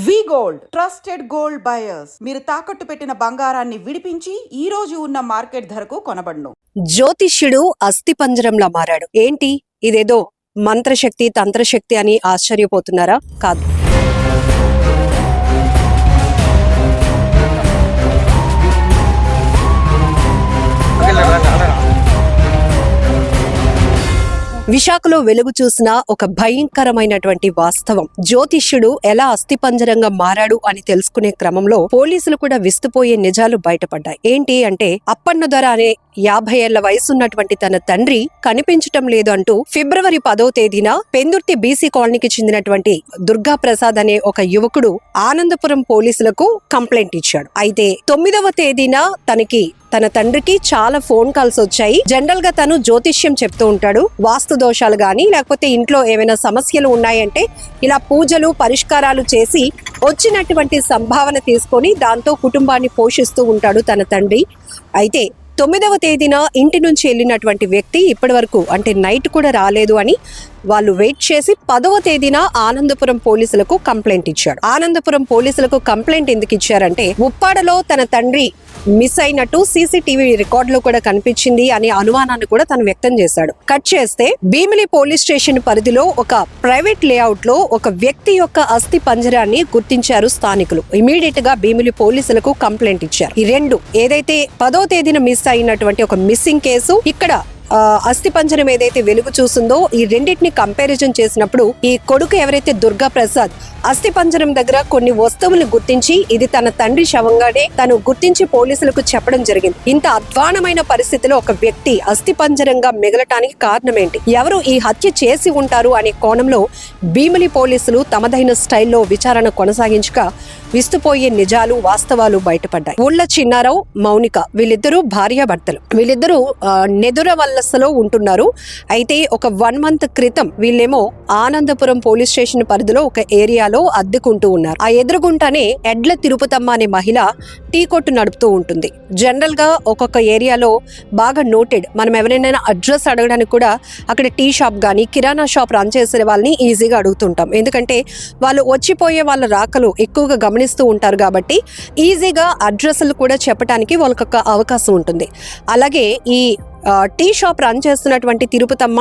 వి gold trusted gold buyers. మీరు తాకట్టు పెట్టిన బంగారాన్ని విడిపించి ఈ రోజు ఉన్న మార్కెట్ ధరకు కొనబడును. జ్యోతిష్యుడు అస్థిపంజరంలా మారాడు. ఏంటి ఇదేదో మంత్రశక్తి తంత్రశక్తి అని ఆశ్చర్యపోతున్నారా? కాదు. విశాఖలో వెలుగు చూసిన ఒక భయంకరమైనటువంటి వాస్తవం. జ్యోతిష్యుడు ఎలా అస్థిపంజరంగా మారాడు అని తెలుసుకునే క్రమంలో పోలీసులు కూడా విస్తుపోయే నిజాలు బయటపడ్డాయి. ఏంటి అంటే, అప్పన్న దొర అనే 50 ఏళ్ల వయసున్నటువంటి తన తండ్రి కనిపించటం లేదు అంటూ ఫిబ్రవరి 10వ తేదీన పెందుర్తి బీసీ కాలనీకి చెందినటువంటి దుర్గా ప్రసాద్ అనే ఒక యువకుడు ఆనందపురం పోలీసులకు కంప్లైంట్ ఇచ్చాడు. అయితే 9వ తేదీన తన తండ్రికి చాలా ఫోన్ కాల్స్ వచ్చాయి. జనరల్ గా తను జ్యోతిష్యం చెప్తూ ఉంటాడు. వాస్తు దోషాలు గాని లేకపోతే ఇంట్లో ఏమైనా సమస్యలు ఉన్నాయంటే ఇలా పూజలు పరిష్కారాలు చేసి వచ్చినటువంటి సంభావన తీసుకొని దాంతో కుటుంబాన్ని పోషిస్తూ ఉంటాడు తన తండ్రి. అయితే 9వ తేదీన ఇంటి నుంచి వెళ్ళినటువంటి వ్యక్తి ఇప్పటి వరకు అంటే నైట్ కూడా రాలేదు అని వాళ్ళు వెయిట్ చేసి 10వ తేదీన ఆనందపురం పోలీసులకు కంప్లైంట్ ఇచ్చాడు. ఆనందపురం పోలీసులకు కంప్లైంట్ ఎందుకు ఇచ్చారంటే, ఉప్పాడలో తన తండ్రి మిస్ అయినట్టు సీసీటీవీ రికార్డ్ లో కూడా కనిపించింది అనే అనుమానాన్ని కూడా తను వ్యక్తం చేశాడు. కట్ చేస్తే భీమిలి పోలీస్ స్టేషన్ పరిధిలో ఒక ప్రైవేట్ లేఅవుట్ లో ఒక వ్యక్తి యొక్క అస్థి పంజరాన్ని గుర్తించారు స్థానికులు. ఇమీడియట్ గా భీమిలి పోలీసులకు కంప్లైంట్ ఇచ్చారు. ఈ రెండు ఏదైతే 10వ తేదీన మిస్ అయినటువంటి ఒక మిస్సింగ్ కేసు, ఇక్కడ అస్థి పంజరం ఏదైతే వెలుగు చూసిందో, ఈ రెండింటిని కంపారిజన్ చేసినప్పుడు ఈ కొడుకు ఎవరైతే దుర్గా ప్రసాద్ అస్థి పంజరం దగ్గర కొన్ని వస్తువులను గుర్తించి ఇది తన తండ్రి శవంగానే తను గుర్తించి పోలీసులకు చెప్పడం జరిగింది. ఇంత అధ్వానమైన పరిస్థితిలో ఒక వ్యక్తి అస్థి పంజరంగా మిగలటానికి కారణం ఏంటి, ఎవరు ఈ హత్య చేసి ఉంటారు అనే కోణంలో భీమిలి పోలీసులు తమదైన స్టైల్లో విచారణ కొనసాగించగా విస్తుపోయే నిజాలు వాస్తవాలు బయటపడ్డాయి. ఊళ్ళ చిన్నారావు, మౌనిక వీళ్ళిద్దరూ భార్యాభర్తలు. వీళ్ళిద్దరూ నెదుర వల్లసలో ఉంటున్నారు. అయితే ఒక 1 month క్రితం వీళ్ళేమో ఆనందపురం పోలీస్ స్టేషన్ పరిధిలో ఒక ఏరియాలో అద్దెకుంటూ ఉన్నారు. ఆ ఎదురుగుంటానే ఎడ్ల తిరుపతమ్మ అనే మహిళ టీ కొట్టు నడుపుతూ ఉంటుంది. జనరల్ గా ఒక్కొక్క ఏరియాలో బాగా నోటెడ్, మనం ఎవరైనా అడ్రస్ అడగడానికి కూడా అక్కడ టీ షాప్ గానీ కిరాణా షాప్ రన్ చేసే వాళ్ళని ఈజీగా అడుగుతుంటాం. ఎందుకంటే వాళ్ళు వచ్చిపోయే వాళ్ళ రాకలు ఎక్కువగా గమనిస్తూ ఉంటారు కాబట్టి ఈజీగా అడ్రస్లు కూడా చెప్పడానికి వాళ్ళకి ఒక అవకాశం ఉంటుంది. అలాగే ఈ టీ షాప్ రన్ చేస్తున్నటువంటి తిరుపతమ్మ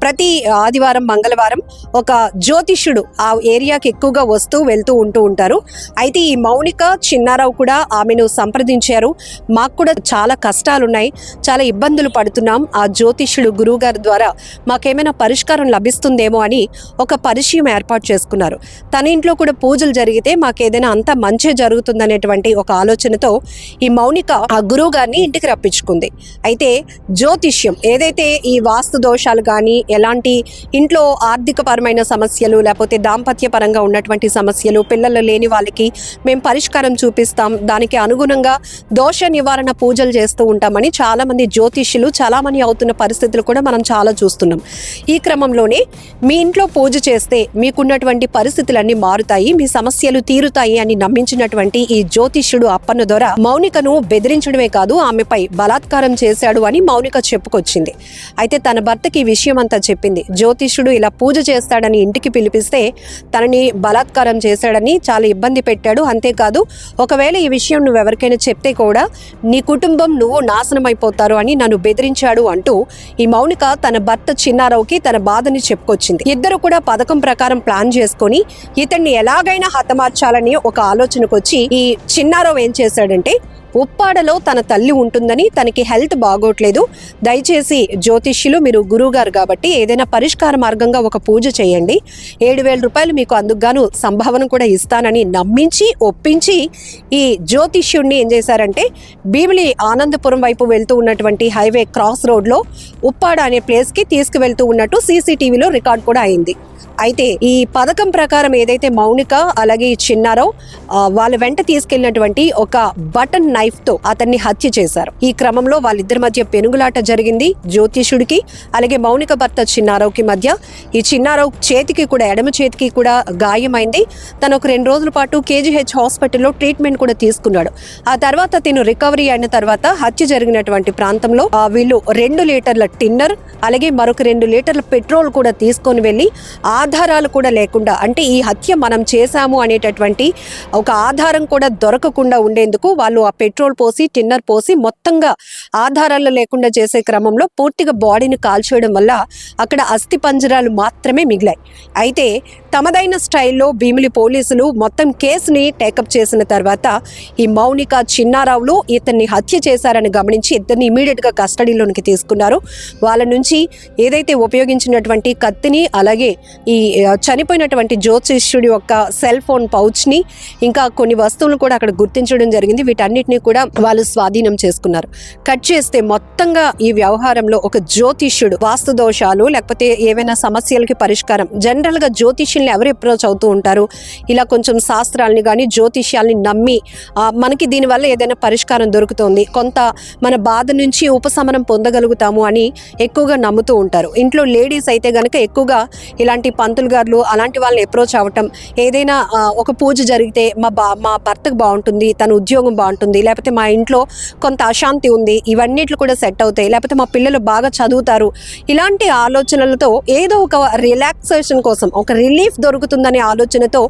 ప్రతి ఆదివారం మంగళవారం ఒక జ్యోతిష్యుడు ఆ ఏరియాకి ఎక్కువగా వస్తూ వెళ్తూ ఉంటూ ఉంటారు. అయితే ఈ మౌనిక, చిన్నారావు కూడా ఆమెను సంప్రదించారు. మాకు కూడా చాలా కష్టాలున్నాయి, చాలా ఇబ్బందులు పడుతున్నాం, ఆ జ్యోతిష్యుడు గురువు గారి ద్వారా మాకేమైనా పరిష్కారం లభిస్తుందేమో అని ఒక పరిచయం ఏర్పాటు చేసుకున్నారు. తన ఇంట్లో కూడా పూజలు జరిగితే మాకేదైనా అంతా మంచి జరుగుతుందనేటువంటి ఒక ఆలోచనతో ఈ మౌనిక ఆ గురువు గారిని ఇంటికి రప్పించుకుంది. అయితే జ్యోతిష్యం ఏదైతే ఈ వాస్తు దోషాలు కానీ ఎలాంటి ఇంట్లో ఆర్థిక పరమైన సమస్యలు లేకపోతే దాంపత్య పరంగా ఉన్నటువంటి సమస్యలు, పిల్లలు లేని వాళ్ళకి మేము పరిష్కారం చూపిస్తాం, దానికి అనుగుణంగా దోష నివారణ పూజలు చేస్తూ ఉంటామని చాలా మంది జ్యోతిష్యులు చాలామంది అవుతున్న పరిస్థితులు కూడా మనం చాలా చూస్తున్నాం. ఈ క్రమంలోనే మీ ఇంట్లో పూజ చేస్తే మీకున్నటువంటి పరిస్థితులన్నీ మారుతాయి, మీ సమస్యలు తీరుతాయి అని నమ్మించినటువంటి ఈ జ్యోతిష్యుడు అప్పన్న దొర మౌనికను బెదిరించడమే కాదు ఆమెపై బలాత్కారం చేశాడు అని మౌనిక చెప్పుకొచ్చింది. అయితే తన భర్తకి ఈ విషయం అంతా చెప్పింది. జ్యోతిష్యుడు ఇలా పూజ చేస్తాడని ఇంటికి పిలిపిస్తే తనని బలాత్కారం చేశాడని, చాలా ఇబ్బంది పెట్టాడు, అంతేకాదు ఒకవేళ ఈ విషయం నువ్వు ఎవరికైనా చెప్తే కూడా నీ కుటుంబం నువ్వు నాశనం అయిపోతారు అని నన్ను బెదిరించాడు అంటూ ఈ మౌనిక తన భర్త చిన్నారావుకి తన బాధని చెప్పుకొచ్చింది. ఇద్దరు కూడా పథకం ప్రకారం ప్లాన్ చేసుకుని ఇతన్ని ఎలాగైనా హతమార్చాలని ఒక ఆలోచనకు వచ్చి ఈ చిన్నారావు ఏం చేశాడంటే, ఉప్పాడలో తన తల్లి ఉంటుందని, తనకి హెల్త్ బాగోట్లేదు, దయచేసి జ్యోతిష్యులు మీరు గురువు గారు కాబట్టి ఏదైనా పరిష్కార మార్గంగా ఒక పూజ చేయండి, 7,000 రూపాయలు మీకు అందుకుగాను సంభావన కూడా ఇస్తానని నమ్మించి ఒప్పించి ఈ జ్యోతిష్యుడిని ఏం చేశారంటే భీమిలి ఆనందపురం వైపు వెళ్తూ ఉన్నటువంటి హైవే క్రాస్ రోడ్లో ఉప్పాడ అనే ప్లేస్కి తీసుకువెళ్తూ ఉన్నట్టు సీసీటీవీలో రికార్డ్ కూడా అయింది. అయితే ఈ పథకం ప్రకారం ఏదైతే మౌనిక అలాగే చిన్నారావు వాళ్ళ వెంట తీసుకెళ్లినటువంటి ఒక బటన్ నైఫ్ తో అతన్ని హత్య చేశారు. ఈ క్రమంలో వాళ్ళిద్దరి మధ్య పెనుగులాట జరిగింది. జ్యోతిష్యుడికి అలాగే మౌనిక భర్త చిన్నారావుకి మధ్య. ఈ చిన్నారావు చేతికి కూడా, ఎడమ చేతికి కూడా గాయమైంది. తను ఒక 2 రోజుల పాటు కేజీహెచ్ హాస్పిటల్లో ట్రీట్మెంట్ కూడా తీసుకున్నాడు. ఆ తర్వాత తిను రికవరీ అయిన తర్వాత హత్య జరిగినటువంటి ప్రాంతంలో వీళ్ళు 2 లీటర్ల టిన్నర్ అలాగే మరొక 2 లీటర్ల పెట్రోల్ కూడా తీసుకొని వెళ్లి ఆ ఆధారాలు కూడా లేకుండా, అంటే ఈ హత్య మనం చేశాము అనేటటువంటి ఒక ఆధారం కూడా దొరకకుండా ఉండేందుకు వాళ్ళు ఆ పెట్రోల్ పోసి టిన్నర్ పోసి మొత్తంగా ఆధారాలు లేకుండా చేసే క్రమంలో పూర్తిగా బాడీని కాల్చేయడం వల్ల అక్కడ అస్థి పంజరాలు మాత్రమే మిగిలాయి. అయితే తమదైన స్టైల్లో భీమిలి పోలీసులు మొత్తం కేసుని టేకప్ చేసిన తర్వాత ఈ మౌనిక చిన్నారావులు ఇతన్ని హత్య చేశారని గమనించి ఇద్దరిని ఇమీడియట్గా కస్టడీలోనికి తీసుకున్నారు. వాళ్ళ నుంచి ఏదైతే ఉపయోగించినటువంటి కత్తిని, అలాగే ఈ చనిపోయినటువంటి జ్యోతిష్యుడి యొక్క సెల్ ఫోన్ పౌచ్ని, ఇంకా కొన్ని వస్తువులను కూడా అక్కడ గుర్తించడం జరిగింది. వీటన్నిటిని కూడా వాళ్ళు స్వాధీనం చేసుకున్నారు. కట్ చేస్తే మొత్తంగా ఈ వ్యవహారంలో ఒక జ్యోతిష్యుడు వాస్తు దోషాలు లేకపోతే ఏవైనా సమస్యలకి పరిష్కారం, జనరల్గా జ్యోతిష్యుల్ని ఎవరు అప్రోచ్ అవుతూ ఉంటారు, ఇలా కొంచెం శాస్త్రాలని కానీ జ్యోతిష్యాల్ని నమ్మి మనకి దీనివల్ల ఏదైనా పరిష్కారం దొరుకుతుంది, కొంత మన బాధ నుంచి ఉపశమనం పొందగలుగుతాము అని ఎక్కువగా నమ్ముతూ ఉంటారు. ఇంట్లో లేడీస్ అయితే గనక ఎక్కువగా ఇలాంటి పంతులు గారులు అలాంటి వాళ్ళని అప్రోచ్ అవ్వటం, ఏదైనా ఒక పూజ జరిగితే మా భర్తకు బాగుంటుంది, తన ఉద్యోగం బాగుంటుంది, లేకపోతే మా ఇంట్లో కొంత అశాంతి ఉంది, ఇవన్నిట్లు కూడా సెట్ అవుతాయి, లేకపోతే మా పిల్లలు బాగా చదువుతారు, ఇలాంటి ఆలోచనలతో ఏదో ఒక రిలాక్సేషన్ కోసం ఒక రిలీఫ్ దొరుకుతుందనే ఆలోచనతో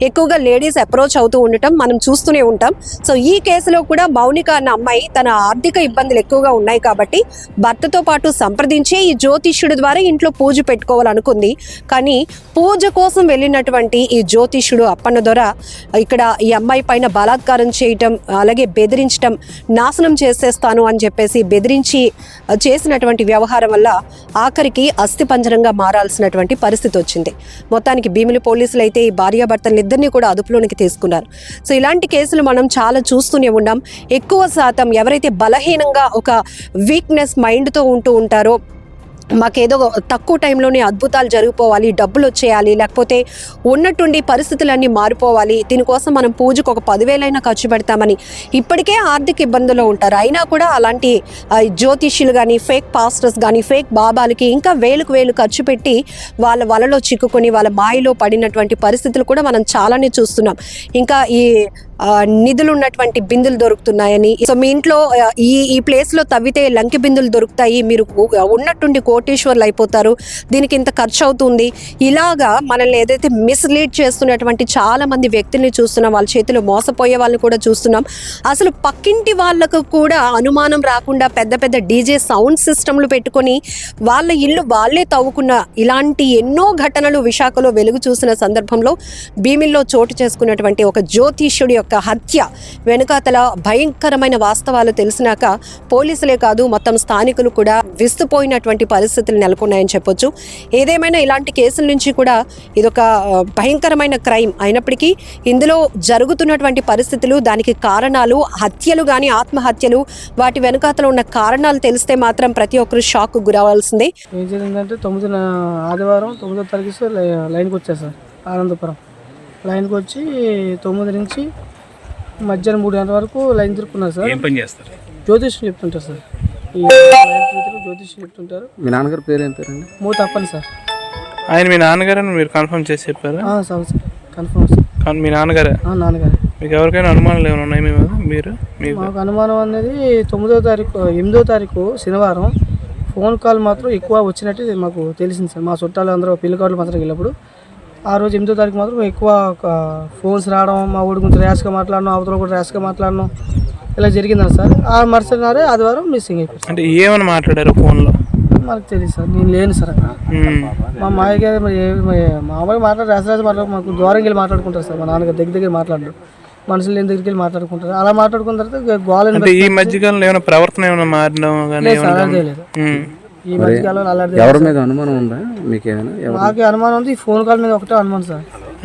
ఎక్కువగా లేడీస్ అప్రోచ్ అవుతూ ఉండటం మనం చూస్తూనే ఉంటాం. సో ఈ కేసులో కూడా మౌనిక అన్న అమ్మాయి తన ఆర్థిక ఇబ్బందులు ఎక్కువగా ఉన్నాయి కాబట్టి భర్తతో పాటు సంప్రదించి ఈ జ్యోతిష్యుడి ద్వారా ఇంట్లో పూజ పెట్టుకోవాలనుకుంది. కానీ పూజ కోసం వెళ్ళినటువంటి ఈ జ్యోతిష్యుడు అప్పన్న దొర ఇక్కడ ఈ అమ్మాయి పైన బలాత్కారం చేయటం, అలాగే బెదిరించటం, నాశనం చేసేస్తాను అని చెప్పేసి బెదిరించి చేసినటువంటి వ్యవహారం వల్ల ఆఖరికి అస్థిపంజరంగా మారాల్సినటువంటి పరిస్థితి వచ్చింది. మొత్తానికి భీమిలి పోలీసులు అయితే ఈ భార్యాభర్తలు ఇద్దరిని కూడా అదుపులోనికి తీసుకున్నారు. సో ఇలాంటి కేసులు మనం చాలా చూస్తూనే ఉన్నాం. ఎక్కువ శాతం ఎవరైతే బలహీనంగా ఒక వీక్నెస్ మైండ్తో ఉంటూ ఉంటారో, మాకేదో తక్కువ టైంలోనే అద్భుతాలు జరిగిపోవాలి, డబ్బులు వచ్చేయాలి, లేకపోతే ఉన్నట్టుండి పరిస్థితులన్నీ మారిపోవాలి, దీనికోసం మనం పూజకు ఒక 10,000 ఖర్చు పెడతామని ఇప్పటికే ఆర్థిక ఇబ్బందుల్లో ఉంటారు. అయినా కూడా అలాంటి జ్యోతిష్యులు కానీ, ఫేక్ పాస్టర్స్ కానీ, ఫేక్ బాబాలకి ఇంకా వేలు ఖర్చు పెట్టి వాళ్ళ వలలో చిక్కుకొని వాళ్ళ మాయలో పడినటువంటి పరిస్థితులు కూడా మనం చాలానే చూస్తున్నాం. ఇంకా ఈ నిధులు ఉన్నటువంటి బిందులు దొరుకుతున్నాయని, సో మీ ఇంట్లో ఈ ప్లేస్లో తవ్వితే లంకి బిందులు దొరుకుతాయి, మీరు ఉన్నట్టుండి కోటీశ్వర్లు అయిపోతారు, దీనికి ఇంత ఖర్చు అవుతుంది, ఇలాగా మనల్ని ఏదైతే మిస్లీడ్ చేస్తున్నటువంటి చాలా మంది వ్యక్తుల్ని చూస్తున్నాం. వాళ్ళ చేతిలో మోసపోయే వాళ్ళని కూడా చూస్తున్నాం. అసలు పక్కింటి వాళ్ళకు కూడా అనుమానం రాకుండా పెద్ద పెద్ద డీజే సౌండ్ సిస్టమ్లు పెట్టుకొని వాళ్ళ ఇల్లు వాళ్ళే తవ్వుకున్న ఇలాంటి ఎన్నో ఘటనలు విశాఖలో వెలుగు చూసిన సందర్భంలో భీమిల్లో చోటు చేసుకున్నటువంటి ఒక జ్యోతిష్యుడి యొక్క హత్య వెనుకాతల భయంకరమైన వాస్తవాలు తెలిసినాక పోలీసులే కాదు మొత్తం స్థానికులు కూడా విస్తుపోయినటువంటి పరిస్థితులు నెలకొన్నాయని చెప్పొచ్చు. ఏదేమైనా ఇలాంటి కేసుల నుంచి కూడా ఇదొక భయంకరమైన క్రైమ్ అయినప్పటికీ ఇందులో జరుగుతున్నటువంటి పరిస్థితులు, దానికి కారణాలు, హత్యలు కానీ ఆత్మహత్యలు, వాటి వెనుకాతలో ఉన్న కారణాలు తెలిస్తే మాత్రం ప్రతి ఒక్కరు షాక్ గురవాల్సిందే. ఏం జరిగిందంటే ఆదివారం 9వ తారీఖు లైన్కి వచ్చారు సార్. ఆనందపురం లైన్కి వచ్చి 9 నుంచి మధ్యాహ్నం 3 గంటల వరకు లైన్ తిరుక్కున్నారు సార్. ఏం పని చేస్తారు? జ్యోతిష్యం చెప్తుంటారు సార్. ఈ జ్యోతిష్యం చెప్తుంటారు. మీ నాన్నగారి పేరు ఏం పేరండి? మూతప్పని సార్. ఆయన మీ నాన్నగారు మీరు కన్ఫర్మ్ చేసి చెప్పారా? Sir confirm sir. మీ నాన్నగారే? నాన్నగారే. మీకు ఎవరికైనా అనుమానాలు ఏమైనా ఉన్నాయి మీరు? మాకు అనుమానం అనేది 8వ తారీఖు శనివారం ఫోన్ కాల్ మాత్రం ఎక్కువ వచ్చినట్టు మాకు తెలిసింది సార్. మా చుట్టాలు అందరూ పిల్లకాళ్ళు మాత్రం వెళ్ళినప్పుడు ఆ రోజు 8వ తారీఖు మాత్రం ఎక్కువ ఫోన్స్ రావడం, మా ఊడి గురించి ర్యాష్గా మాట్లాడడం, అవతల కూడా ర్యాష్గా మాట్లాడడం ఇలా జరిగిందని సార్. ఆ మరుసటి నాడే ఆదివారం మిస్సింగ్ అయిపోయింది. అంటే ఏమని మాట్లాడారు ఫోన్లో? మనకు తెలియదు సార్, నేను లేను సార్ అక్కడ. మా మామయ్య మామూలుగా ర్యాష్ మాట్లాడు, మాకు దూరంగా వెళ్ళి మాట్లాడుకుంటారు సార్. మా నాన్నగారు దగ్గర మాట్లాడరు, మనుషులు లేని దగ్గరికి వెళ్ళి మాట్లాడుకుంటారు. అలా మాట్లాడుకున్న తర్వాత గోళ ఈ మధ్యకాలంలో ఏమైనా ప్రవర్తన ఏమైనా మారడం లేదు. ఈ మధ్యకాలంలో అలాంటి ఎవరి మీద అనుమానం ఉందా మీకు? మాకు అనుమానం ఉంది, ఈ ఫోన్ కాల్ మీద ఒకటే అనుమానం సార్.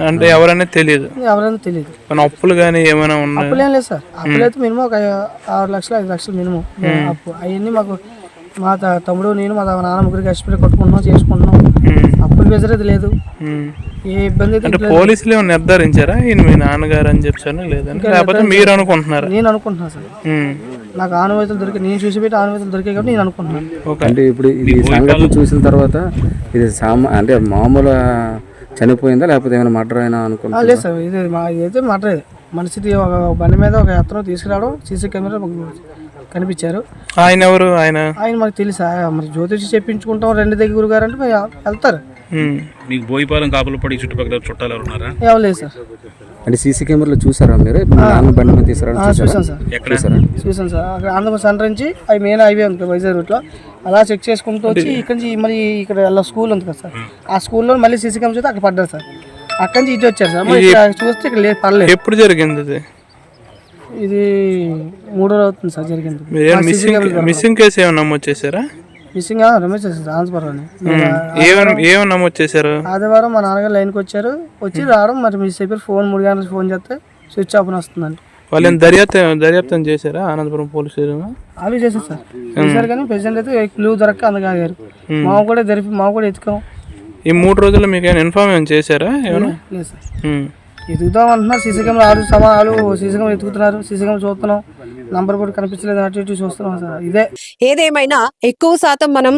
అంటే ఎవరైనా తెలియదు? ఎవరైనా తెలియదు. అప్పులు కానీ ఏమైనా ఉన్నాయి? అప్పులు ఏం లేదు సార్. అప్పులు అయితే మినిమం ఒక 6 లక్షలు 5 లక్షలు మినిమం అప్పు. అవన్నీ మాకు మా తమ్ముడు నేను మా నాన్న ముగ్గురికి కష్టపడి కొట్టుకుంటున్నాం, చేసుకుంటున్నాం. అప్పులు బెజరేది లేదు, ఏ ఇబ్బంది అయితే. పోలీసులు ఏమైనా నిర్ధారించారా ఈయన మీ నాన్నగారు అని చెప్పారా లేదంటే లేకపోతే మీరు అనుకుంటున్నారా? నేను అనుకుంటున్నాను సార్. నాకు ఆనవాయితీలు దొరికి, నేను చూసి పెట్టి ఆనవాయితీలు దొరికాయి కాబట్టి నేను అనుకుంటున్నాను. అంటే ఇప్పుడు ఈ సంఘటన చూసిన తర్వాత ఇది అంటే మామూలు చనిపోయిందా లేకపోతే ఏమైనా మర్డర్ అయినా అనుకుంటున్నా? లేదు సార్, ఇదైతే మర్డర్. ఇది మనిషిది ఒక బండి మీద ఒక అతను తీసుకురావడం, సీసీ కెమెరా కనిపించారు. ఆయన ఎవరు? ఆయన మాకు తెలుసా? మరి జ్యోతిషి చెప్పించుకుంటాం 2 దగ్గర గురుగారు అంటే వెళ్తారు. మీకు బోయిపాలెం కాపులపడి చుట్టుపక్కల చుట్టాలు ఎవరు ఉన్నారా? ఏం లేదు సార్. అంటే సీసీ కెమెరాలో చూసారా మీరు? నాన్న బండి మీద తీసుకురా చూసాను సార్. ఎక్కడ చూసాను సార్. అక్కడ ఆంధ్రప్రదేశ్ సెంటర్ నుంచి అవి మెయిన్ హైవే ఉంది వైజాగ్ రూట్లో, అలా చెక్ చేసుకుంటూ వచ్చి ఇక్కడ నుంచి మళ్ళీ ఇక్కడ అలా స్కూల్ ఉంది కదా సార్, ఆ స్కూల్లో మళ్ళీ సీసీ కెమెరా చూస్తే అక్కడ పడ్డారు సార్. అక్కడి నుంచి ఇటు వచ్చారు సార్. మళ్ళీ ఇక్కడ చూస్తే ఇక్కడ లేదు, పర్లేదు. ఎప్పుడు జరిగింది ఇది? ఇది 3 రోజులు అవుతుంది సార్ జరిగింది. మిస్సింగ్ కేసు ఏమైనా నమోదు చేశారా? మిస్సింగ్ రమేష్ సార్ ఆన్స్పర్ అని ఏమైనా నమోదు చేశారు? ఆదివారం మా నాన్నగారు లైన్కి వచ్చి రావడం, మరి మిస్ అయిపోయి ఫోన్ 3 గంటలకు ఫోన్ చేస్తే స్విచ్ ఆఫ్ అని వస్తుందండి. వాళ్ళని దర్యాప్తం చేశారా అనంతపురం పోలీస్ స్టేషన్? అవి చేశారు సార్, చేశారు కానీ ప్రెసిడెంట్ అయితే క్లూ దొరక్క అందుకాగారు. మా కూడా ఎత్తుకాం. ఈ 3 రోజుల్లో మీకు ఏమైనా ఇన్ఫార్మ్ ఏమైనా చేశారా? ఏమైనా లేదు సార్. ఎదుగుతాం అంటున్నారు, సీసీ కెమెరా సమాలు సీసీ కెమెరా ఎత్తుకుతున్నారు, సీసీ కెమెరా చూస్తున్నాం, నంబర్ కూడా కనిపించలేదు, అటు ఇటు చూస్తున్నాం సార్. ఇదే ఏదేమైనా ఎక్కువ శాతం మనం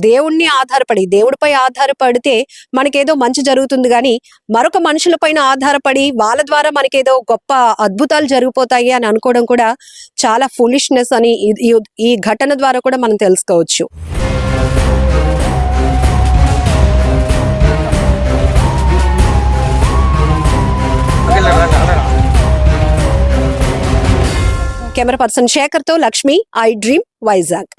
దేవుడిపై ఆధారపడితే మనకేదో మంచి జరుగుతుంది కానీ మరొక మనుషులపైన ఆధారపడి వాళ్ళ ద్వారా మనకేదో గొప్ప అద్భుతాలు జరిగిపోతాయి అని అనుకోవడం కూడా చాలా ఫూలిష్నెస్ అని ఈ ఘటన ద్వారా కూడా మనం తెలుసుకోవచ్చు. కెమెరా పర్సన్ శేఖర్ తో లక్ష్మి, ఐ డ్రీమ్, వైజాగ్.